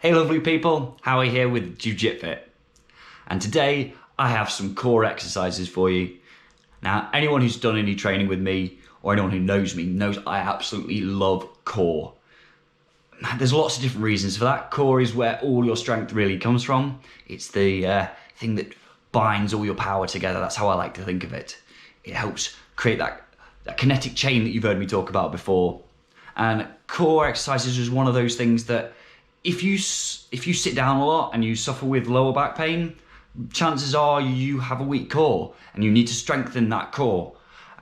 Hey lovely people, Howie here with Jujitfit. And today I have some core exercises for you. Now, anyone who's done any training with me or anyone who knows me knows I absolutely love core. There's lots of different reasons for that. Core is where all your strength really comes from. It's the thing that binds all your power together. That's how I like to think of it. It helps create that kinetic chain that you've heard me talk about before. And core exercises is one of those things that if you sit down a lot and you suffer with lower back pain, chances are you have a weak core and you need to strengthen that core.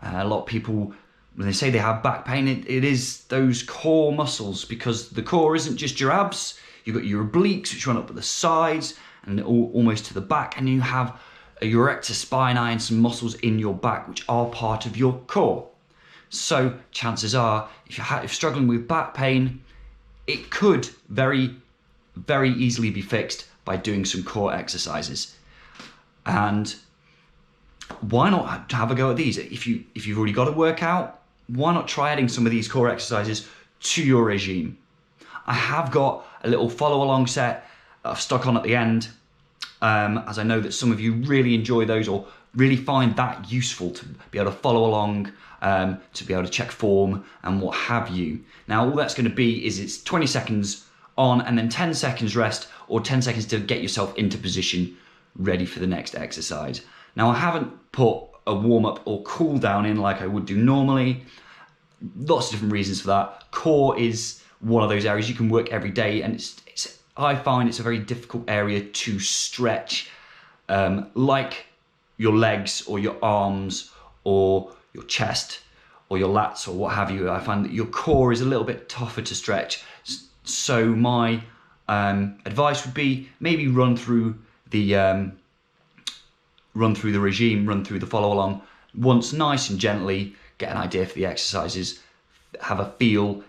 A lot of people, when they say they have back pain, it is those core muscles, because the core isn't just your abs. You've got your obliques, which run up at the sides and almost to the back, and you have your rectus spinae and some muscles in your back which are part of your core. So chances are, if you're struggling with back pain, it could very, very easily be fixed by doing some core exercises. And why not have a go at these? If you've already got a workout, why not try adding some of these core exercises to your regime? I have got a little follow along set that I've stuck on at the end, as I know that some of you really enjoy those or really find that useful to be able to follow along, to be able to check form and what have you. Now all that's going to be is it's 20 seconds on and then 10 seconds rest, or 10 seconds to get yourself into position ready for the next exercise. Now I haven't put a warm up or cool down in like I would do normally. Lots of different reasons for that. Core is one of those areas you can work every day, and I find it's a very difficult area to stretch, like your legs or your arms or your chest or your lats or what have you. I find that your core is a little bit tougher to stretch. So my advice would be maybe run through the regime, run through the follow along once nice and gently, get an idea for the exercises, have a feel,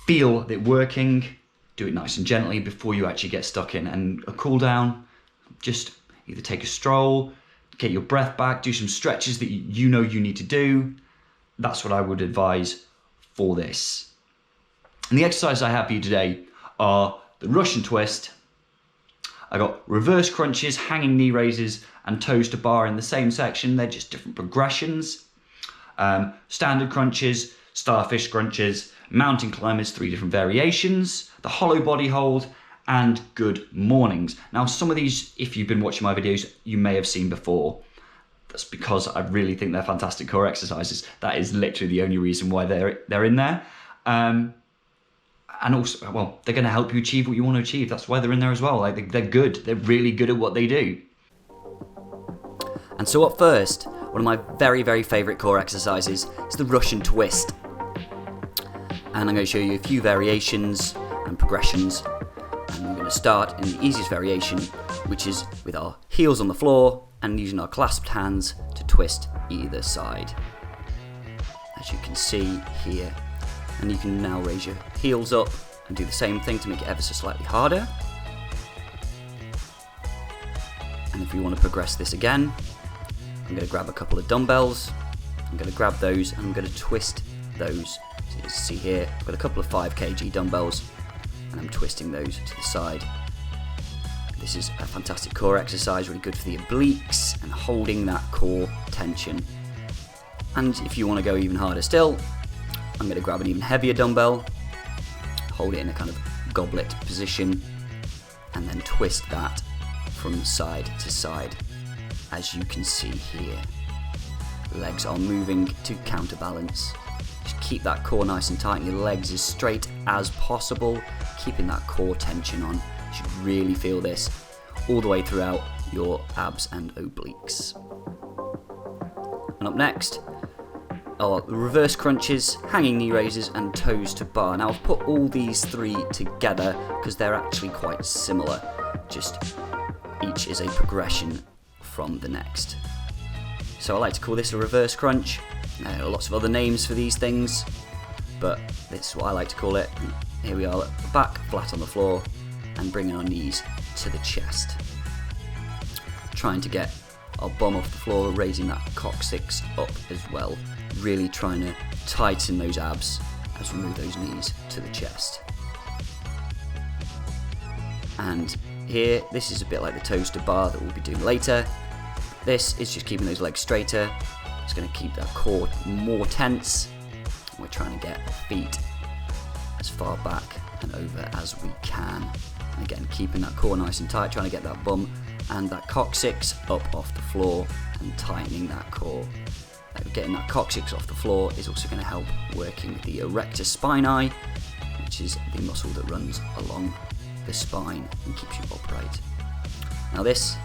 feel it working, do it nice and gently before you actually get stuck in. And a cool down, just either take a stroll, get your breath back, do some stretches that you know you need to do. That's what I would advise for this. And the exercises I have for you today are the Russian twist. I got reverse crunches, hanging knee raises, and toes to bar in the same section. They're just different progressions. Standard crunches, starfish crunches, mountain climbers, 3 different variations, the hollow body hold, and good mornings. Now some of these, if you've been watching my videos, you may have seen before. That's because I really think they're fantastic core exercises. That is literally the only reason why they're in there. And also, well, they're going to help you achieve what you want to achieve. That's why they're in there as well. Like, they're good. They're really good at what they do. And so up first, one of my very, very favourite core exercises is the Russian twist. And I'm going to show you a few variations and progressions. And we're going to start in the easiest variation, which is with our heels on the floor and using our clasped hands to twist either side, as you can see here. And you can now raise your heels up and do the same thing to make it ever so slightly harder. And if you want to progress this again, I'm going to grab a couple of dumbbells, I'm going to grab those and I'm going to twist those. So you can see here, with a couple of 5 kg dumbbells, and I'm twisting those to the side. This is a fantastic core exercise, really good for the obliques and holding that core tension. And if you want to go even harder still, I'm going to grab an even heavier dumbbell, hold it in a kind of goblet position, and then twist that from side to side, as you can see here. Legs are moving to counterbalance. Just keep that core nice and tight and your legs as straight as possible, keeping that core tension on. You should really feel this all the way throughout your abs and obliques. And up next are the reverse crunches, hanging knee raises, and toes to bar. Now I've put all these 3 together because they're actually quite similar, just each is a progression from the next. So I like to call this a reverse crunch. There are lots of other names for these things, but this is what I like to call it. And here we are at the back, flat on the floor, and bringing our knees to the chest. Trying to get our bum off the floor, raising that coccyx up as well. Really trying to tighten those abs as we move those knees to the chest. And here, this is a bit like the toaster bar that we'll be doing later. This is just keeping those legs straighter. It's going to keep that core more tense. We're trying to get feet as far back and over as we can. And again, keeping that core nice and tight, trying to get that bum and that coccyx up off the floor and tightening that core. Getting that coccyx off the floor is also going to help working the erector spinae, which is the muscle that runs along the spine and keeps you upright. Now this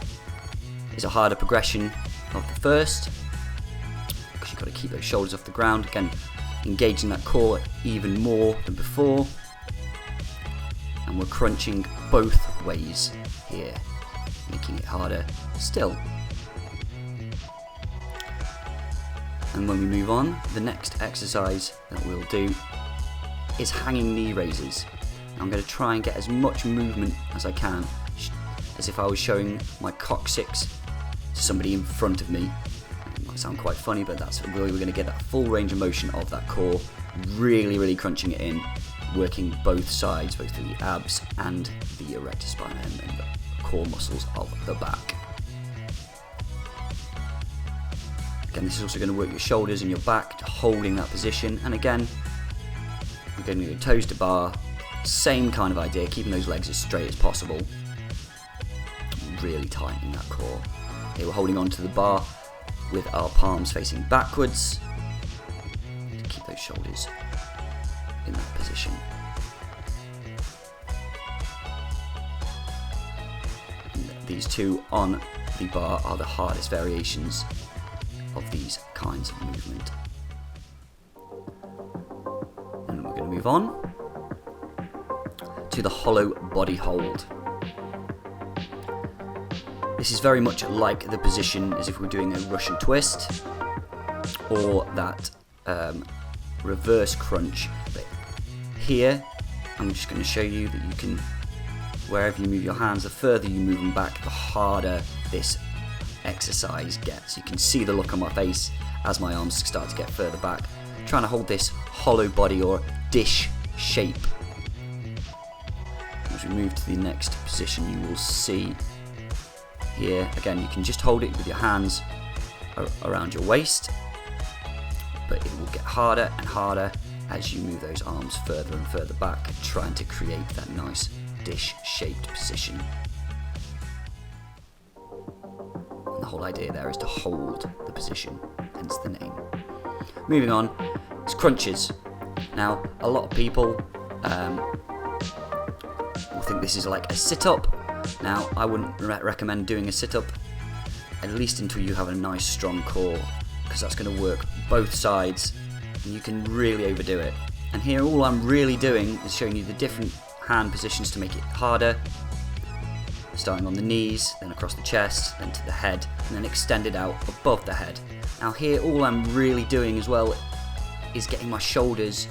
is a harder progression of the first, because you've got to keep those shoulders off the ground, again engaging that core even more than before, and we're crunching both ways here, making it harder still. And when we move on, the next exercise that we'll do is hanging knee raises. I'm going to try and get as much movement as I can, as if I was showing my coccyx to somebody in front of me. It might sound quite funny, but that's really, we're going to get that full range of motion of that core, really crunching it in, working both sides, both the abs and the erector spine and the core muscles of the back. Again, this is also going to work your shoulders and your back, holding that position. And again, we're going to do toes to bar, same kind of idea, keeping those legs as straight as possible, really tightening that core. Here we're holding onto the bar with our palms facing backwards to keep those shoulders in that position. And these two on the bar are the hardest variations of these kinds of movement. And we're going to move on to the hollow body hold. This is very much like the position as if we're doing a Russian twist or that reverse crunch. But here I'm just going to show you that you can, wherever you move your hands, the further you move them back, the harder this exercise gets. You can see the look on my face as my arms start to get further back, trying to hold this hollow body or dish shape. As we move to the next position, you will see here, again, you can just hold it with your hands around your waist, but it will get harder and harder as you move those arms further and further back, trying to create that nice dish shaped position. The whole idea there is to hold the position, hence the name. Moving on, it's crunches. Now, a lot of people will think this is like a sit-up. Now, I wouldn't recommend doing a sit-up, at least until you have a nice strong core, because that's going to work both sides, and you can really overdo it. And here, all I'm really doing is showing you the different hand positions to make it harder, starting on the knees, then across the chest, then to the head, and then extended out above the head. Now here, all I'm really doing as well is getting my shoulders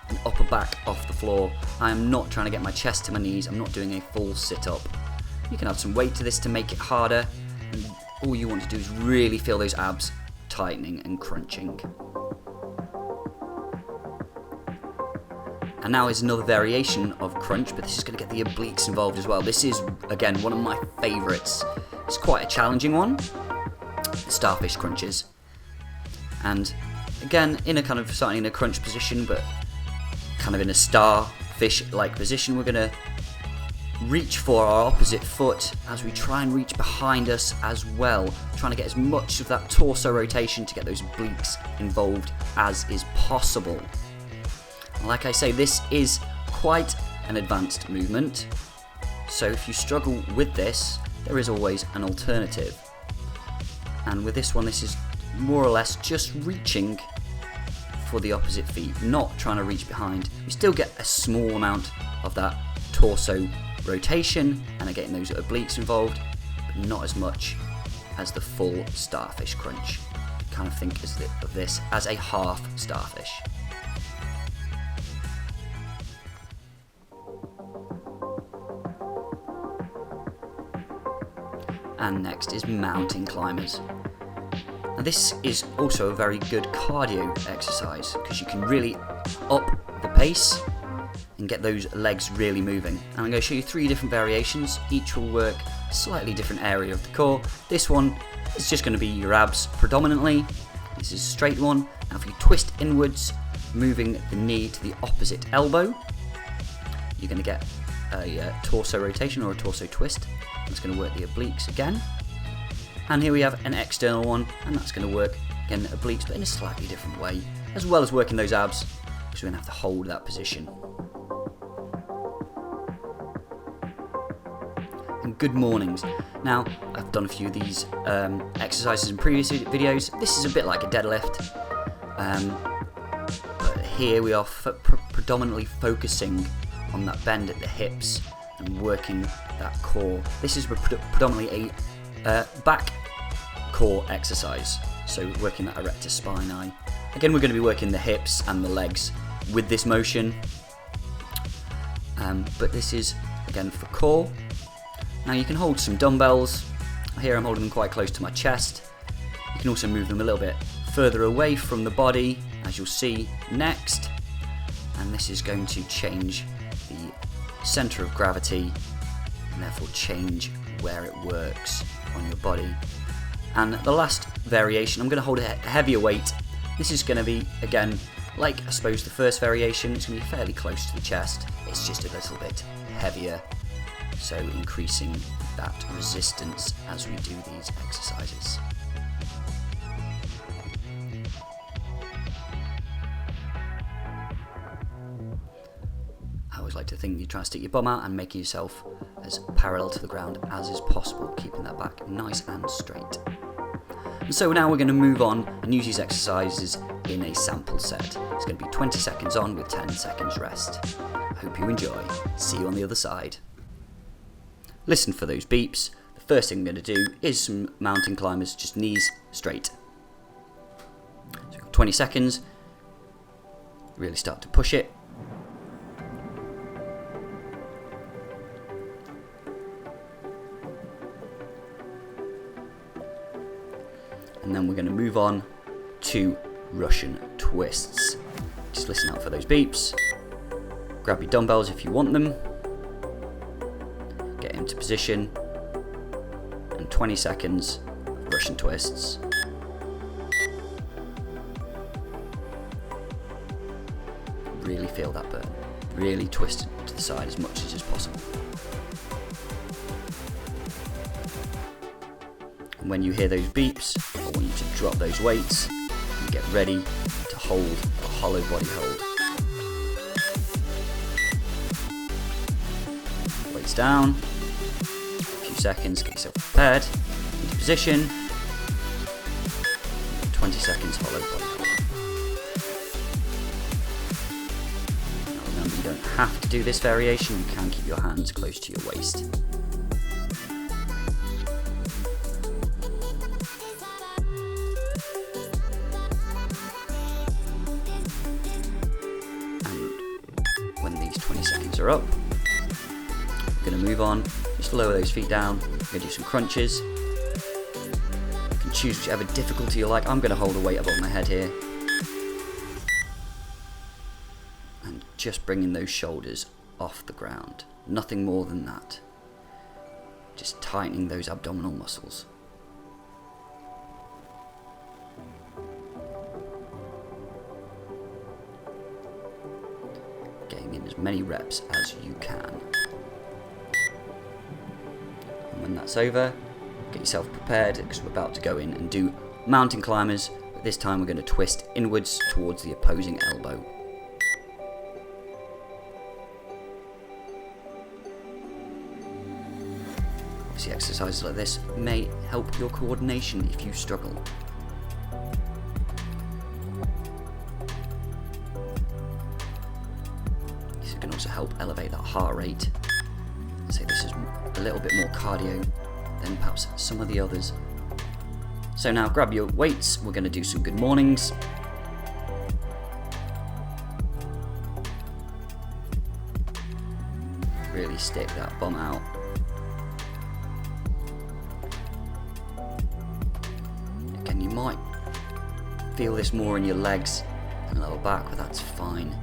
and upper back off the floor. I am not trying to get my chest to my knees, I'm not doing a full sit-up. You can add some weight to this to make it harder, and all you want to do is really feel those abs tightening and crunching. And now is another variation of crunch, but this is going to get the obliques involved as well. This is, again, one of my favourites. It's quite a challenging one, Starfish Crunches. And again, in a kind of starting in a crunch position, but kind of in a starfish-like position, we're going to reach for our opposite foot as we try and reach behind us as well, trying to get as much of that torso rotation to get those obliques involved as is possible. Like I say, this is quite an advanced movement, so if you struggle with this, there is always an alternative. And with this one, this is more or less just reaching for the opposite feet, not trying to reach behind. We still get a small amount of that torso rotation and are getting those obliques involved, but not as much as the full Starfish Crunch. Kind of think of this as a half starfish. And next is mountain climbers. Now this is also a very good cardio exercise because you can really up the pace and get those legs really moving. And I'm going to show you 3 different variations. Each will work a slightly different area of the core. This one is just going to be your abs predominantly. This is a straight one. Now if you twist inwards, moving the knee to the opposite elbow, you're going to get a torso rotation or a torso twist. It's going to work the obliques again. And here we have an external one, and that's going to work again obliques, but in a slightly different way, as well as working those abs, because we're going to have to hold that position. And good mornings. Now, I've done a few of these exercises in previous videos. This is a bit like a deadlift, but here we are predominantly focusing on that bend at the hips and working that core. This is predominantly a back core exercise, so working that erector spinae. Again, we're going to be working the hips and the legs with this motion, but this is again for core. Now you can hold some dumbbells. Here I'm holding them quite close to my chest. You can also move them a little bit further away from the body, as you'll see next, and this is going to change the center of gravity and therefore change where it works on your body. And the last variation, I'm going to hold a heavier weight. This is going to be, again, like I suppose the first variation, it's going to be fairly close to the chest. It's just a little bit heavier, so increasing that resistance as we do these exercises. I always like to think you try to stick your bum out and make yourself as parallel to the ground as is possible, keeping that back nice and straight. And so now we're going to move on and use these exercises in a sample set. It's going to be 20 seconds on with 10 seconds rest. I hope you enjoy. See you on the other side. Listen for those beeps. The first thing I'm going to do is some mountain climbers, just knees straight. So 20 seconds. Really start to push it. And then we're going to move on to Russian twists. Just listen out for those beeps. Grab your dumbbells if you want them. Get into position. And 20 seconds of Russian twists. Really feel that burn. Really twist it to the side as much as is possible. And when you hear those beeps, I want you to drop those weights and get ready to hold a hollow body hold. Weights down, a few seconds, get yourself prepared, into position, 20 seconds hollow body hold. Now remember, you don't have to do this variation, you can keep your hands close to your waist. Are up. I'm going to move on, just lower those feet down. I'm going to do some crunches. You can choose whichever difficulty you like. I'm going to hold a weight above my head here. And just bringing those shoulders off the ground. Nothing more than that. Just tightening those abdominal muscles. In as many reps as you can. And when that's over, get yourself prepared because we're about to go in and do mountain climbers, but this time we're going to twist inwards towards the opposing elbow. Obviously exercises like this may help your coordination if you struggle. Can also help elevate that heart rate. I'd say this is a little bit more cardio than perhaps some of the others. So now grab your weights, we're going to do some good mornings. Really stick that bum out. Again, you might feel this more in your legs and lower back, but that's fine.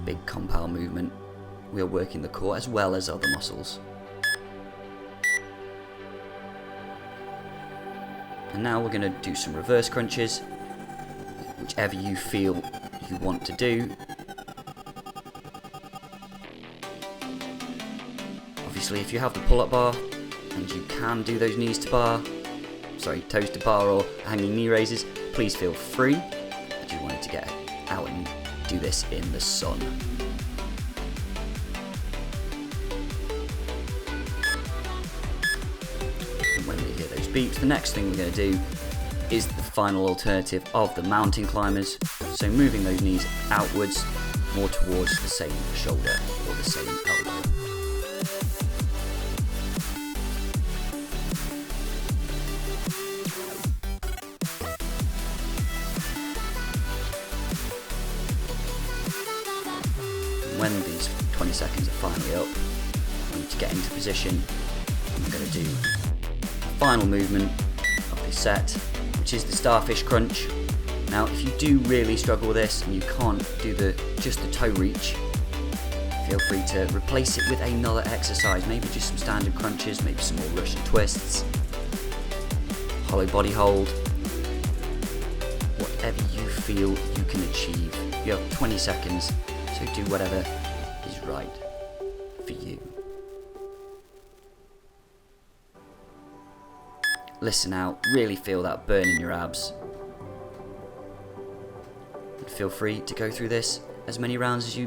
big compound movement. We are working the core as well as other muscles. And now we're going to do some reverse crunches, whichever you feel you want to do. Obviously, if you have the pull-up bar, and you can do those toes to bar or hanging knee raises, please feel free. I just wanted to get out and do this in the sun. And when we hear those beeps, the next thing we're going to do is the final alternative of the mountain climbers. So moving those knees outwards, more towards the same shoulder or the same elbow. When these 20 seconds are finally up, I need to get into position. I'm going to do the final movement of this set, which is the Starfish Crunch. Now, if you do really struggle with this and you can't do just the toe reach, feel free to replace it with another exercise, maybe just some standard crunches, maybe some more Russian twists, hollow body hold, whatever you feel you can achieve. You have 20 seconds. So do whatever is right for you. Listen out, really feel that burn in your abs. And feel free to go through this as many rounds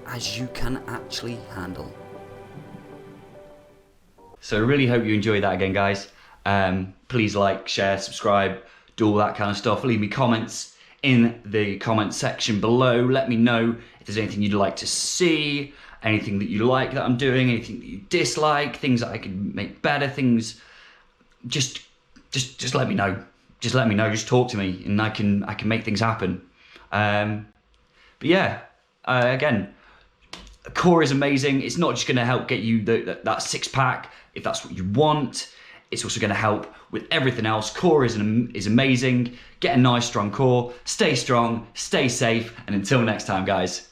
as you can actually handle. So I really hope you enjoyed that again, guys. Please like, share, subscribe, do all that kind of stuff. Leave me comments in the comment section below. Let me know if there's anything you'd like to see, anything that you like that I'm doing, anything that you dislike, things that I could make better, things. Just let me know. Just let me know. Just talk to me, and I can make things happen. But yeah, again, core is amazing. It's not just going to help get you that six pack if that's what you want. It's also going to help with everything else. Core is amazing. Get a nice strong core. Stay strong. Stay safe. And until next time, guys.